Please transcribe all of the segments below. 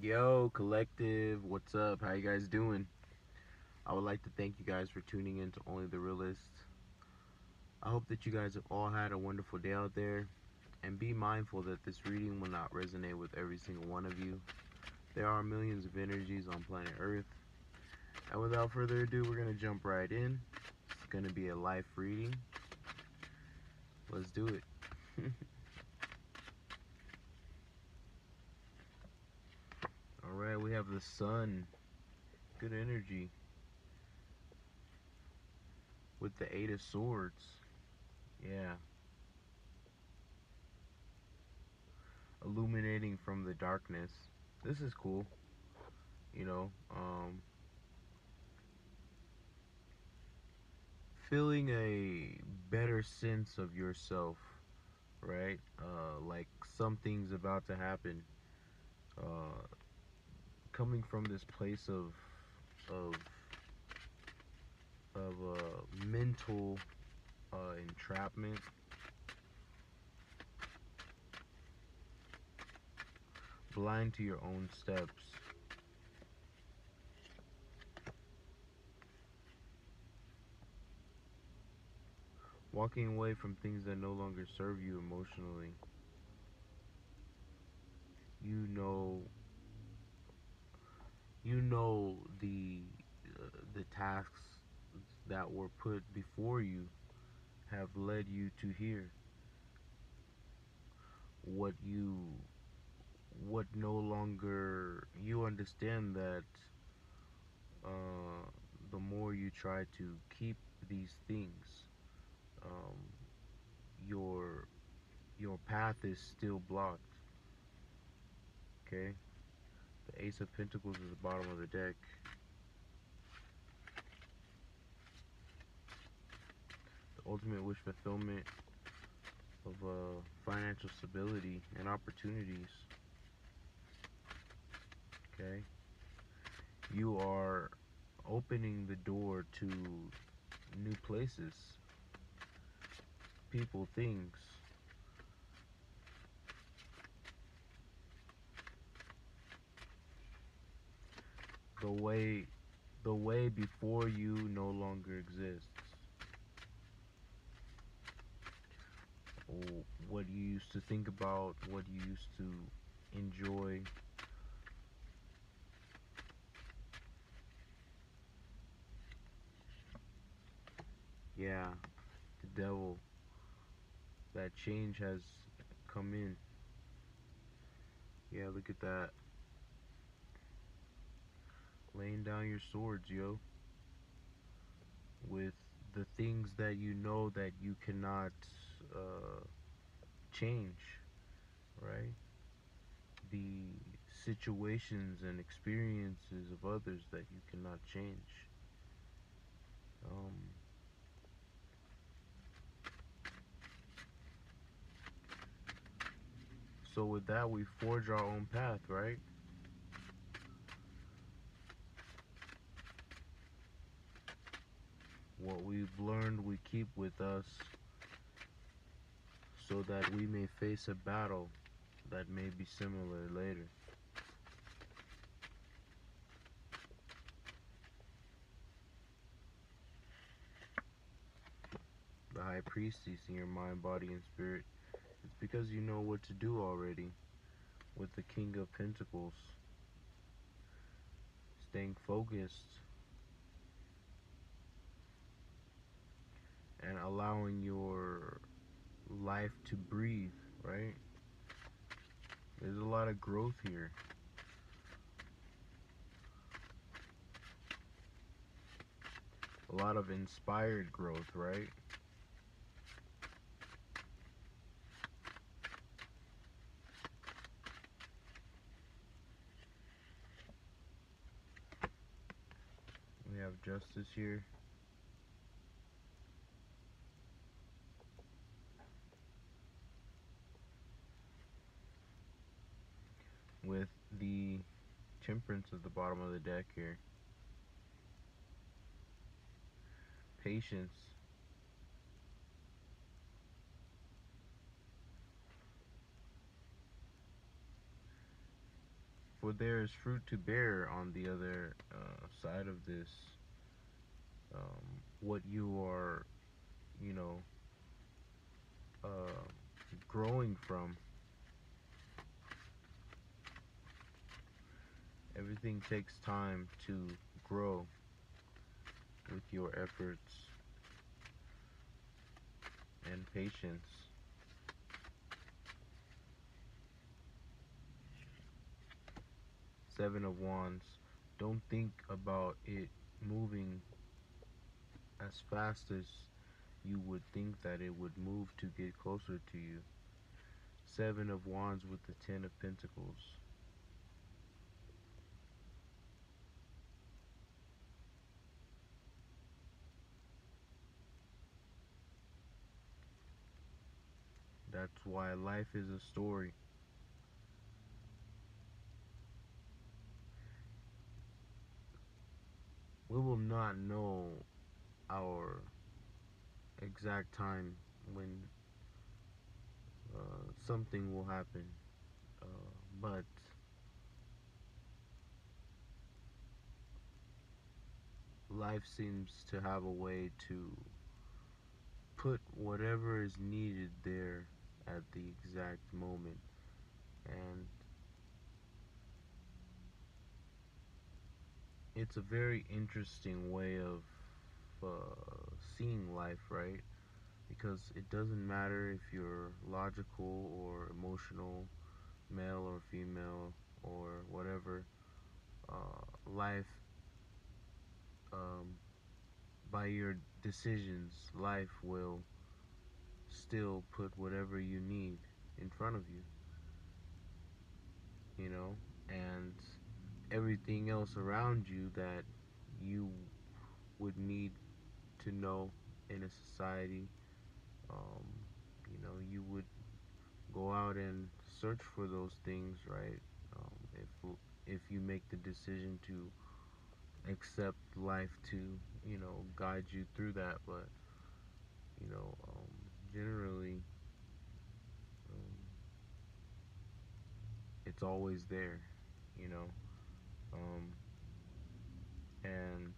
Yo, collective, what's up? How you guys doing? I would like to thank you guys for tuning in to Only the Realist. I hope that you guys have all had a wonderful day out there, and be mindful that this reading will not resonate with every single one of you. There are millions of energies on planet Earth, and without further ado, we're going to jump right in. It's going to be a life reading. Let's do it. Alright, we have the Sun. Good energy. With the Eight of Swords. Yeah. Illuminating from the darkness. This is cool. You know, feeling a better sense of yourself, right? Like something's about to happen. Uh, Coming from this place of mental entrapment, blind to your own steps. Walking away from things that no longer serve you emotionally. You know, you know the tasks that were put before you have led you to here. What you what no longer you understand that uh, the more you try to keep these things, um, your your path is still blocked. Okay, the Ace of Pentacles is the bottom of the deck. The ultimate wish fulfillment of financial stability and opportunities. Okay, you are opening the door to new places, people, things. The way the way before you no longer exists. What you used to think about, what you used to enjoy. Yeah, the devil. That change has come in. Yeah, look at that. Laying down your swords, yo. With the things that you know that you cannot uh, change, right? The situations and experiences of others that you cannot change. Um, so with that, we forge our own path, right? What we've learned, we keep with us so that we may face a battle that may be similar later. The High Priestess in your mind, body, and spirit. It's because you know what to do already. With the King of Pentacles, staying focused and allowing your life to breathe, right? There's a lot of growth here. A lot of inspired growth, right? We have Justice here. With the Temperance at the bottom of the deck here. Patience. For there is fruit to bear on the other side of this. What you are, you know, uh, growing from. Everything takes time to grow with your efforts and patience. Seven of Wands. Don't think about it moving as fast as you would think that it would move to get closer to you. Seven of Wands with the Ten of Pentacles. That's why life is a story. We will not know our exact time when something will happen, but life seems to have a way to put whatever is needed there at the exact moment. And it's a very interesting way of seeing life, right? Because it doesn't matter if you're logical or emotional, male or female, or whatever. Life, um, by your decisions, life will still put whatever you need in front of you, you know, and everything else around you that you would need to know in a society. Um, you would go out and search for those things, right? If you make the decision to accept life to, guide you through that, but generally, um, it's always there, you know, um, and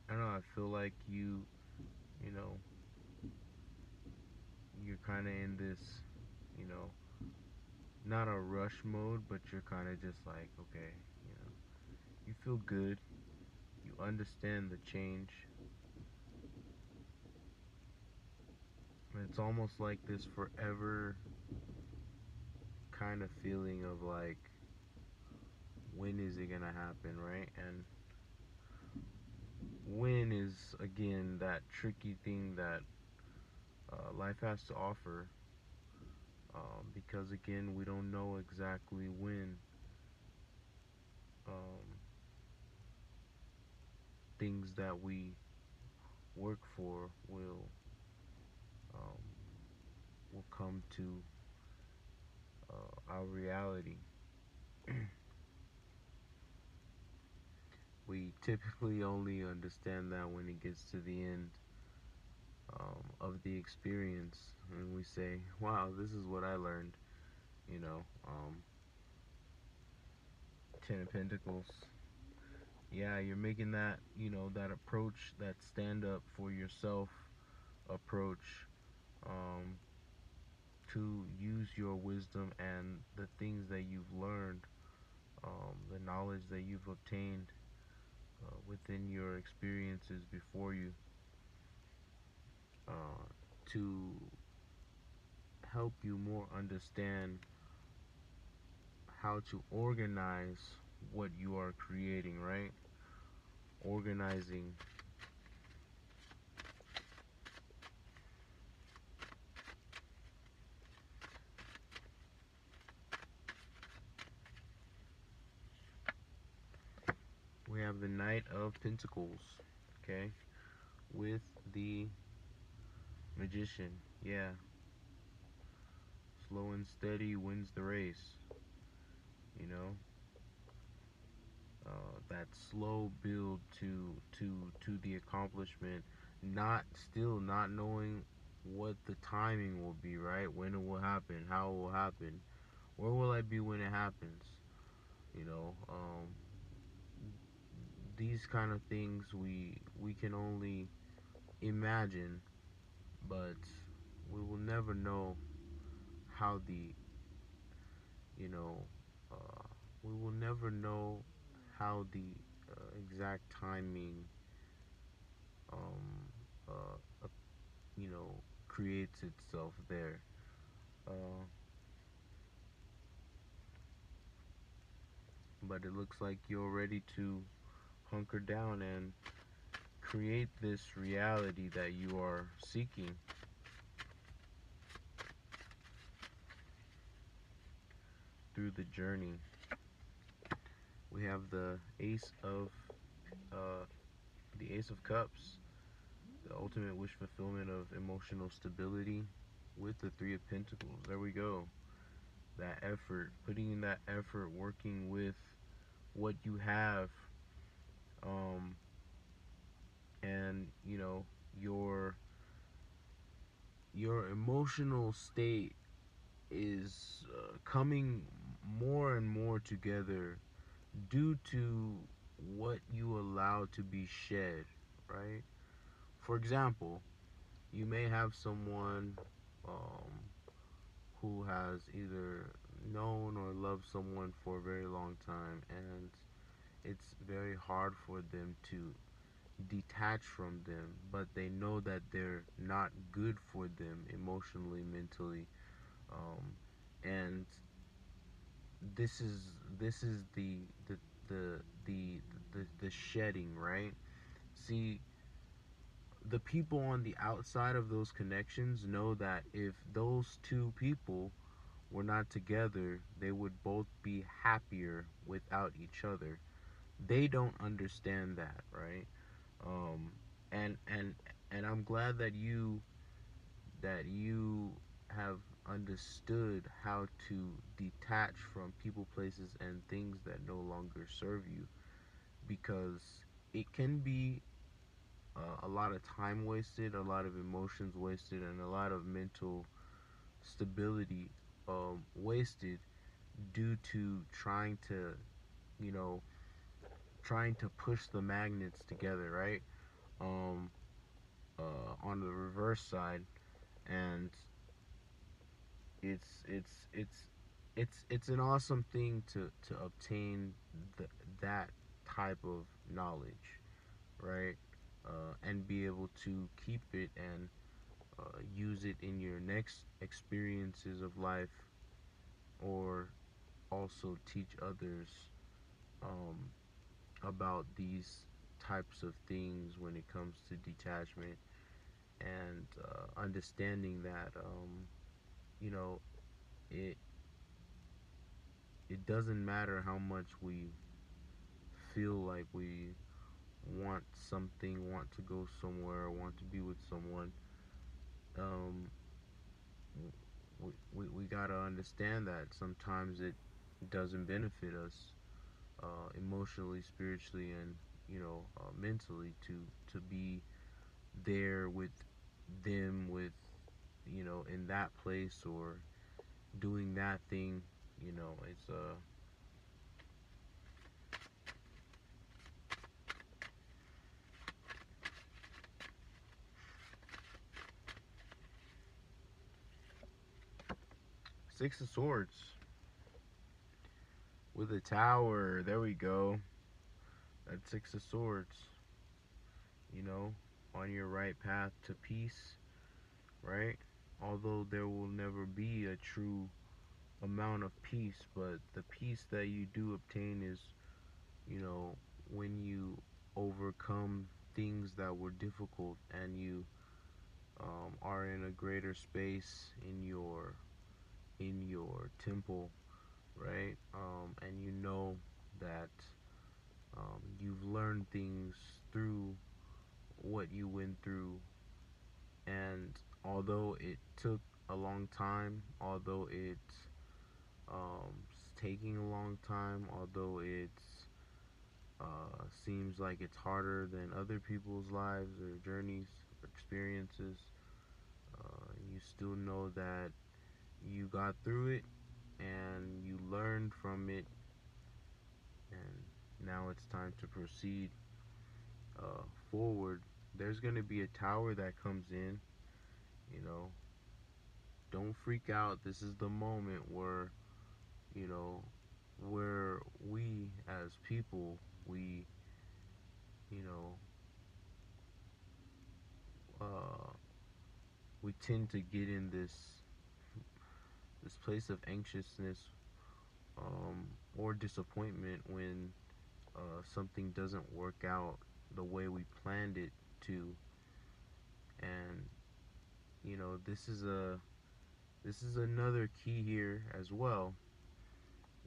I don't know. I feel like you know, you're kind of in this, you know, not a rush mode, but you're kind of just like, okay, you know, you feel good, you understand the change, and it's almost like this forever kind of feeling of like, when is it gonna happen, right? And when is again that tricky thing that life has to offer, because again, we don't know exactly when um, things that we work for um, will come to our reality. We typically only understand that when it gets to the end of the experience, and we say, "Wow, this is what I learned." You know, Ten of Pentacles. Yeah, you're making that, that approach, that stand up for yourself approach, um, to use your wisdom and the things that you've learned, the knowledge that you've obtained within your experiences before you, uh, to help you more understand how to organize what you are creating, right? Organizing. We have the Knight of Pentacles, okay, with the Magician. Yeah, slow and steady wins the race. You know, that slow build to the accomplishment, not knowing what the timing will be, right? When it will happen, how it will happen, where will I be when it happens? You know, these kind of things we can only imagine, but we will never know how the you know uh, we will never know how the exact timing um, uh, you know creates itself there. Uh, but it looks like you're ready to hunker down and create this reality that you are seeking through the journey. We have uh, the Ace of Cups, the ultimate wish fulfillment of emotional stability, with the Three of Pentacles. There we go. That effort, putting in that effort, working with what you have, um, and your your emotional state is coming more and more together due to what you allow to be shed, right? For example, you may have someone um, who has either known or loved someone for a very long time, and it's very hard for them to detach from them, but they know that they're not good for them emotionally, mentally, um, and this is the the the the shedding, right? See, the people on the outside of those connections know that if those two people were not together, they would both be happier without each other. They don't understand that, right? Um, and and and I'm glad that you have understood how to detach from people, places, and things that no longer serve you, because it can be a lot of time wasted, a lot of emotions wasted, and a lot of mental stability wasted due to you know, trying to push the magnets together, right? Um, on the reverse side, and it's an awesome thing to obtain that type of knowledge, right? And be able to keep it and use it in your next experiences of life, or also teach others um, about these types of things when it comes to detachment, and understanding that you know it it doesn't matter how much we feel like we want something, want to go somewhere, want to be with someone. um, we gotta understand that sometimes it doesn't benefit us emotionally, spiritually, and mentally to be there with them, with in that place, or doing that thing. It's 6 of Swords with a Tower. There we go. That's 6 of Swords. You know, on your right path to peace, right? Although there will never be a true amount of peace, but the peace that you do obtain is, you know, when you overcome things that were difficult, and you are in a greater space in your temple, right? And you know that you've learned things through what you went through, and although it took a long time, although it's taking a long time, although it's seems like it's harder than other people's lives or journeys or experiences, still know that you got through it and you learned from it, and now it's time to proceed forward. There's going to be a tower that comes in, you know. Don't freak out. This is the moment where, you know, where we as people, we, you know, we tend to get in this place of anxiousness, or disappointment when something doesn't work out the way we planned it to. And you know, this is another key here as well,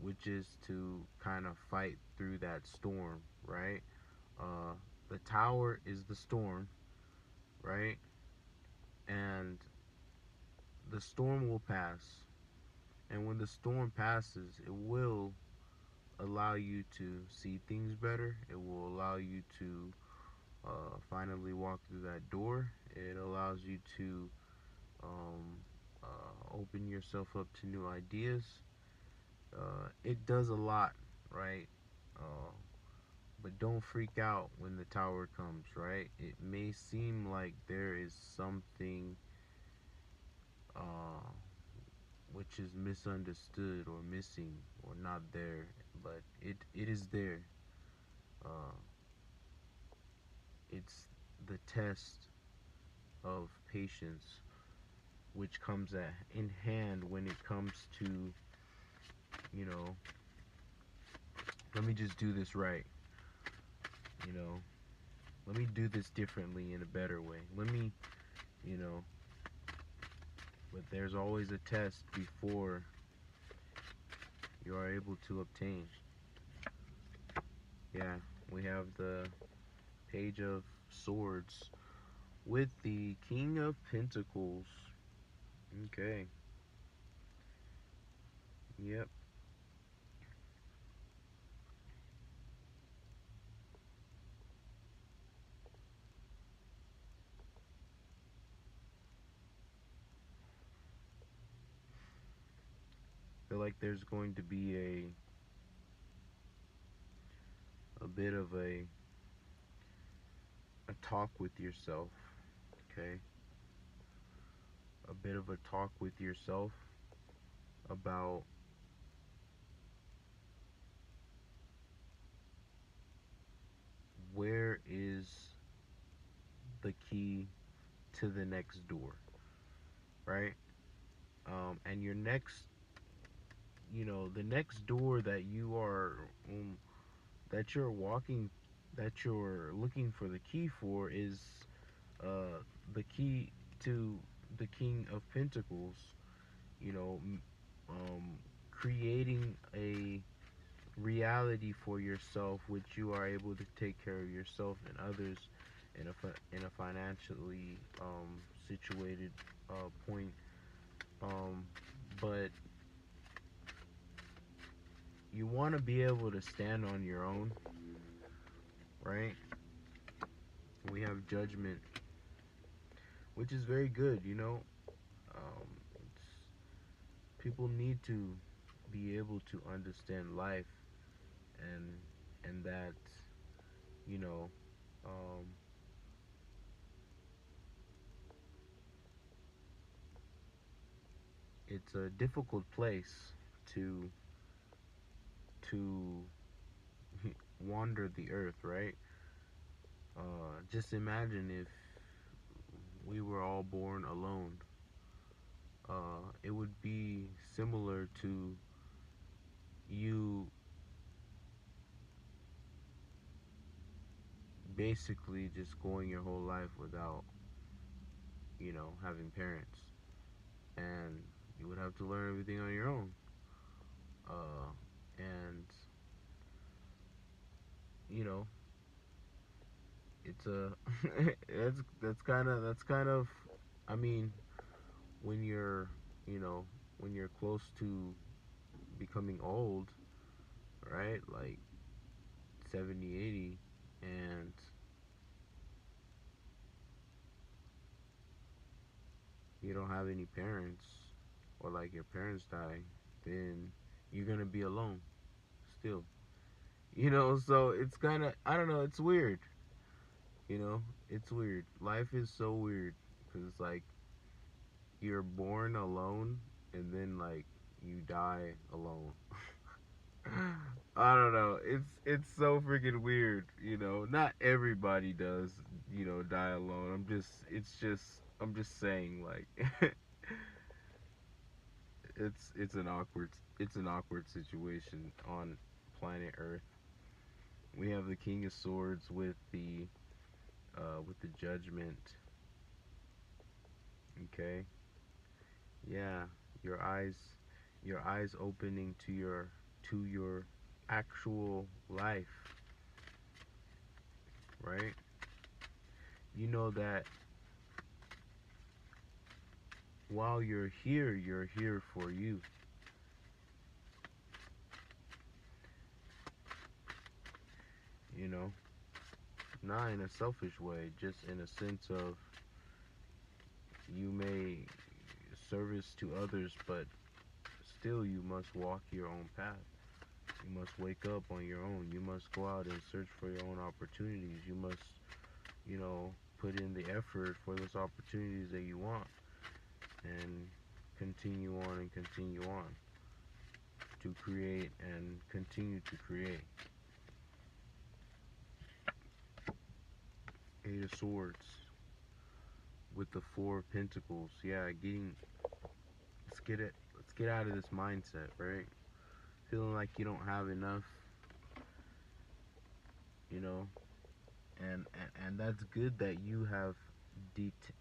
which is to kind of fight through that storm, right? The tower is the storm, right? And the storm will pass. And when the storm passes, it will allow you to see things better. It will allow you to finally walk through that door. It allows you to open yourself up to new ideas. It does a lot, right? But don't freak out when the tower comes, right? It may seem like there is something which is misunderstood or missing or not there, but it is there. Uh, it's the test of patience, which comes in hand when it comes to, you know, let me just do this right, you know, let me do this differently in a better way. Let me, you know, but there's always a test before you are able to obtain. Yeah, we have the Page of Swords with the King of Pentacles. Okay. Yep. Feel like there's going to be a bit of a talk with yourself, okay? A bit of a talk with yourself about where is the key to the next door, right? And your next, you know, the next door that you are, that you're walking, that you're looking for the key for is the key to the King of Pentacles, you know, creating a reality for yourself, which you are able to take care of yourself and others in a financially situated point. But you want to be able to stand on your own, right? We have Judgment, which is very good, you know. People need to be able to understand life, and that, you know, um, it's a difficult place to to wander the earth, right? Just imagine if we were all born alone. It would be similar to you basically just going your whole life without, you know, having parents, and you would have to learn everything on your own. And you know, it's a that's kind of, I mean, when you're, you know, when you're close to becoming old, right? Like 70, 80, and you don't have any parents, or like your parents die, then you're gonna be alone still. So it's kind of, I don't know, it's weird. It's weird. Life is so weird because it's like you're born alone and then like you die alone. I don't know. It's so freaking weird. Not everybody does, die alone. I'm just saying, like, it's an awkward situation on planet Earth. We have the King of Swords with the Judgment. Okay? Yeah, your eyes your eyes opening to your actual life, right? You know that while you're here for you. You know, not in a selfish way, just in a sense of you may service to others, but still you must walk your own path. You must wake up on your own. You must go out and search for your own opportunities. You must, put in the effort for those opportunities that you want, and continue on and continue on to create and continue to create. Eight of Swords with the Four of Pentacles. Yeah, let's get out of this mindset, right? Feeling like you don't have enough, you know, and that's good that you have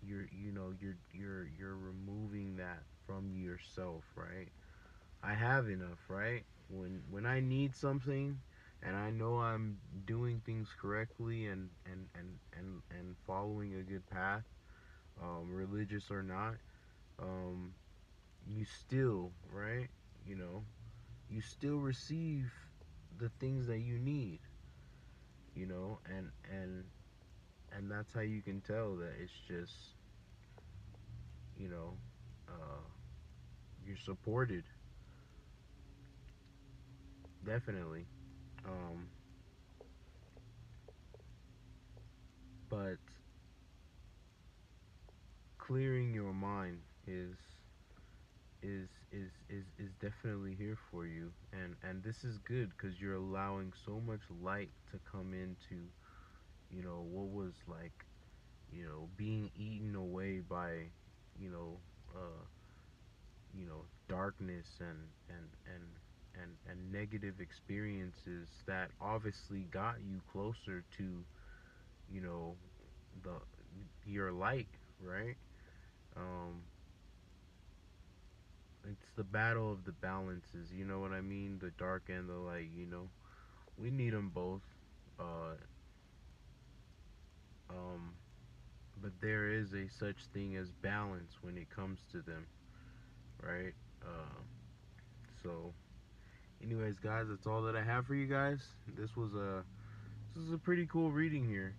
you're removing that from yourself, right? I have enough, right? When I need something and I know I'm doing things correctly and following a good path, religious or not, um, you still, right? You know, you still receive the things that you need, and that's how you can tell that it's just, you know, uh, you're supported, definitely. Um, but clearing your mind is definitely here for you, and this is good because you're allowing so much light to come into, what was like, being eaten away by, you know uh darkness and negative experiences that obviously got you closer to, you know the your light, right? um it's the battle of the balances, you know what I mean? The dark and the light, we need them both. uh um but there is a such thing as balance when it comes to them, right? So anyways, guys, that's all that I have for you guys. This was a pretty cool reading here.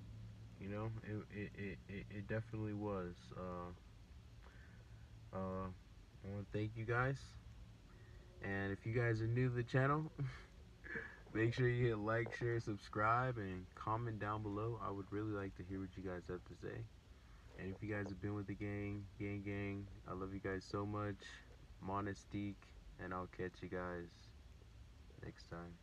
It definitely was. I want to thank you guys, and if you guys are new to the channel, make sure you hit like, share, subscribe, and comment down below. I would really like to hear what you guys have to say. And if you guys have been with the gang, I love you guys so much. Monistique, and I'll catch you guys next time.